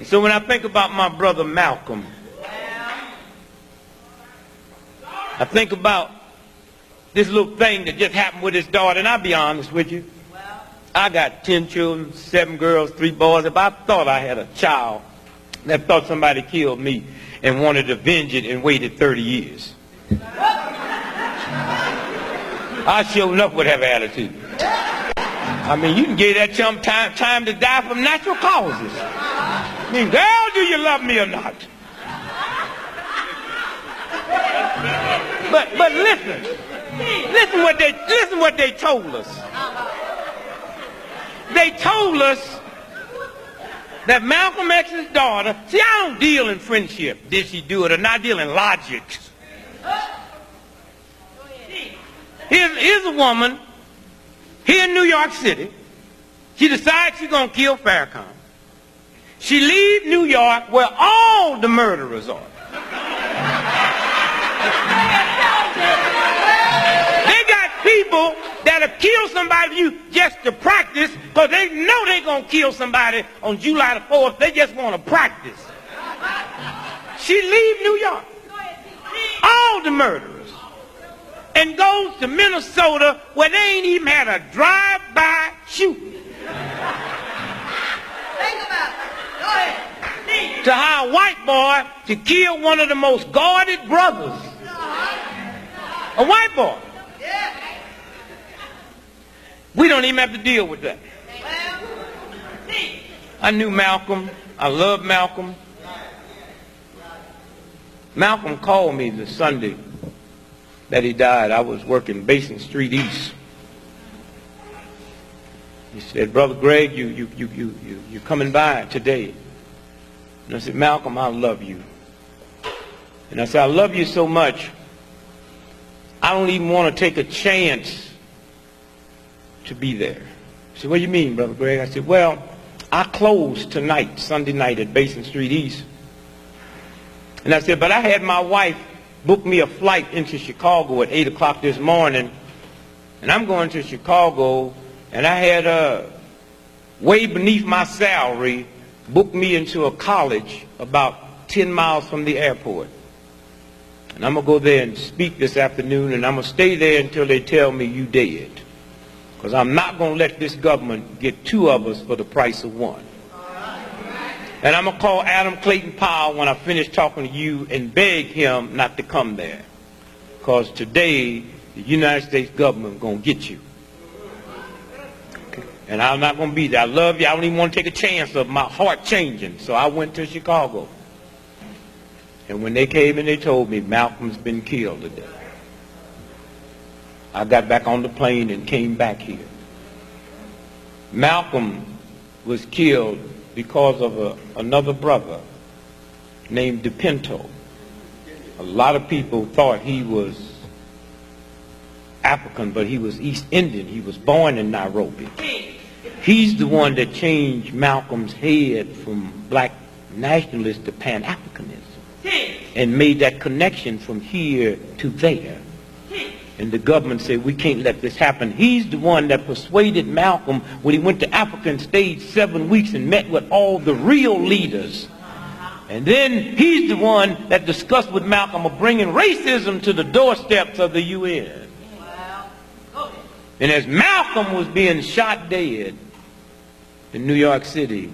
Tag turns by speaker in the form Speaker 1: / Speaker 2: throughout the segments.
Speaker 1: So when I think about my brother Malcolm, I think about this little thing that just happened with his daughter, and I'll be honest with you. I got 10 children, 7 girls, 3 boys. If I thought I had a child that thought somebody killed me and wanted to avenge it and waited 30 years, I sure enough would have an attitude. I mean, you can give that chump time to die from natural causes. I mean, girl, do you love me or not? But listen what they told us. They told us that Malcolm X's daughter, see, I don't deal in friendship. Did she do it or not? I deal in logic. Here's a woman here in New York City. She decides she's going to kill Farrakhan. She leaves New York where all the murderers are. They got people that'll kill somebody for you just to practice because they know they're going to kill somebody on July the 4th. They just want to practice. She leaves New York, all the murderers, and goes to Minnesota where they ain't even had a drive-by shooting. Think about it. Go ahead. To hire a white boy to kill one of the most guarded brothers. A white boy. We don't even have to deal with that. I knew Malcolm. I loved Malcolm. Malcolm called me the Sunday that he died. I was working Basin Street East. He said, "Brother Greg, you coming by today?" And I said, "Malcolm, I love you." And I said, "I love you so much, I don't even want to take a chance to be there." He said, "What do you mean, Brother Greg?" I said, "Well, I close tonight, Sunday night at Basin Street East." And I said, "But I had my wife book me a flight into Chicago at 8 o'clock this morning, and I'm going to Chicago, and I had way beneath my salary booked me into a college about 10 miles from the airport. And I'm going to go there and speak this afternoon, and I'm going to stay there until they tell me you dead. Because I'm not going to let this government get 2 of us for the price of 1. And I'm going to call Adam Clayton Powell when I finish talking to you and beg him not to come there. Because today, the United States government is going to get you. And I'm not going to be there. I love you. I don't even want to take a chance of my heart changing. So I went to Chicago. And when they came and they told me Malcolm's been killed today, I got back on the plane and came back here. Malcolm was killed because of another brother named DePinto. A lot of people thought he was African, but he was East Indian. He was born in Nairobi. He's the one that changed Malcolm's head from black nationalist to Pan-Africanism and made that connection from here to there. And the government said, we can't let this happen. He's the one that persuaded Malcolm when he went to Africa and stayed 7 weeks and met with all the real leaders. And then he's the one that discussed with Malcolm of bringing racism to the doorsteps of the UN. And as Malcolm was being shot dead in New York City,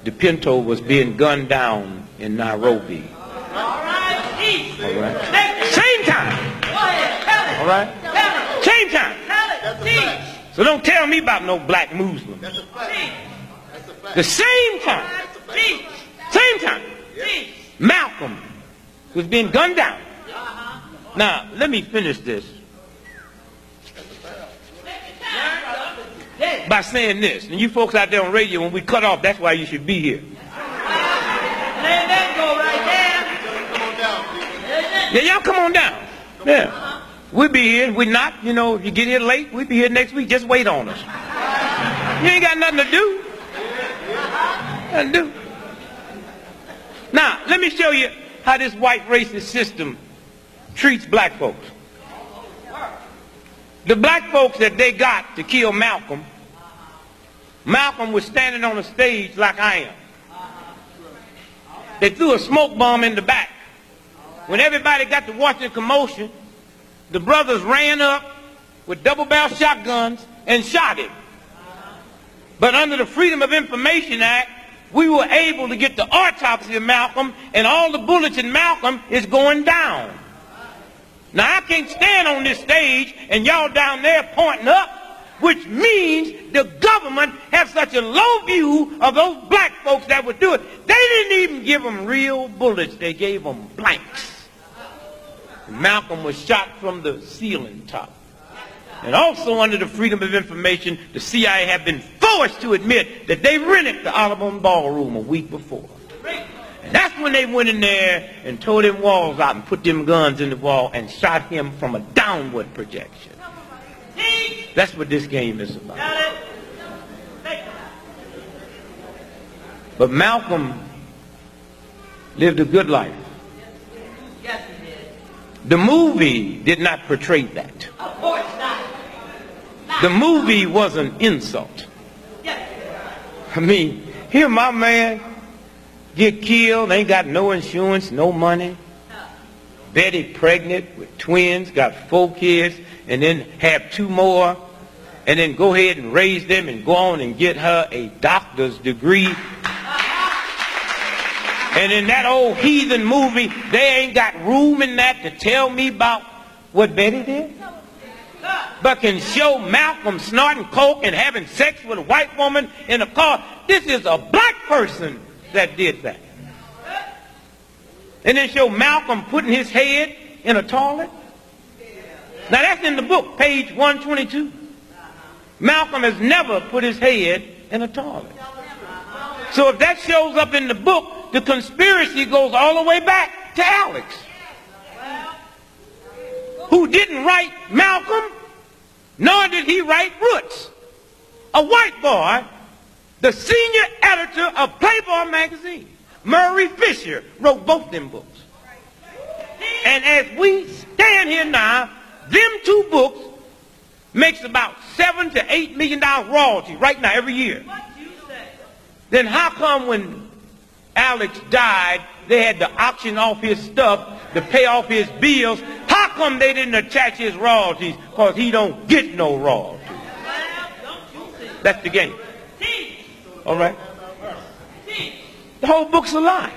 Speaker 1: DePinto was being gunned down in Nairobi. All right. Same time. All right? Same time. So don't tell me about no black Muslims. The same time. Same time. Malcolm was being gunned down. Now, let me finish this by saying this. And you folks out there on radio, when we cut off, that's why you should be here. Let that go right there. Yeah, y'all come on down. Yeah. We'll be here. If we're not, you know, if you get here late, we'll be here next week. Just wait on us. You ain't got nothing to do. Nothing to do. Now, let me show you how this white racist system treats black folks. The black folks that they got to kill Malcolm, Malcolm was standing on a stage like I am. They threw a smoke bomb in the back. When everybody got to watching the commotion, the brothers ran up with double-barrel shotguns and shot him. But under the Freedom of Information Act, we were able to get the autopsy of Malcolm, and all the bullets in Malcolm is going down. Now, I can't stand on this stage and y'all down there pointing up, which means the government has such a low view of those black folks that would do it. They didn't even give them real bullets. They gave them blanks. Malcolm was shot from the ceiling top. And also under the Freedom of Information, the CIA have been forced to admit that they rented the Audubon Ballroom a week before. And that's when they went in there and tore them walls out and put them guns in the wall and shot him from a downward projection. That's what this game is about. But Malcolm lived a good life. The movie did not portray that.
Speaker 2: Of course not.
Speaker 1: The movie was an insult. I mean, here my man get killed, ain't got no insurance, no money. Betty pregnant with twins, got 4 kids, and then have 2 more, and then go ahead and raise them and go on and get her a doctor's degree. And in that old heathen movie, they ain't got room in that to tell me about what Betty did. But can show Malcolm snorting coke and having sex with a white woman in a car. This is a black person that did that. And then show Malcolm putting his head in a toilet. Now that's in the book, page 122. Malcolm has never put his head in a toilet. So if that shows up in the book, the conspiracy goes all the way back to Alex, who didn't write Malcolm, nor did he write Roots. A white boy, the senior editor of Playboy magazine, Murray Fisher, wrote both them books. And as we stand here now, them 2 books makes about $7 to $8 million royalty right now every year. Then how come when Alex died, they had to auction off his stuff to pay off his bills? How come they didn't attach his royalties? Because he don't get no royalties. That's the game. All right? The whole book's a lie.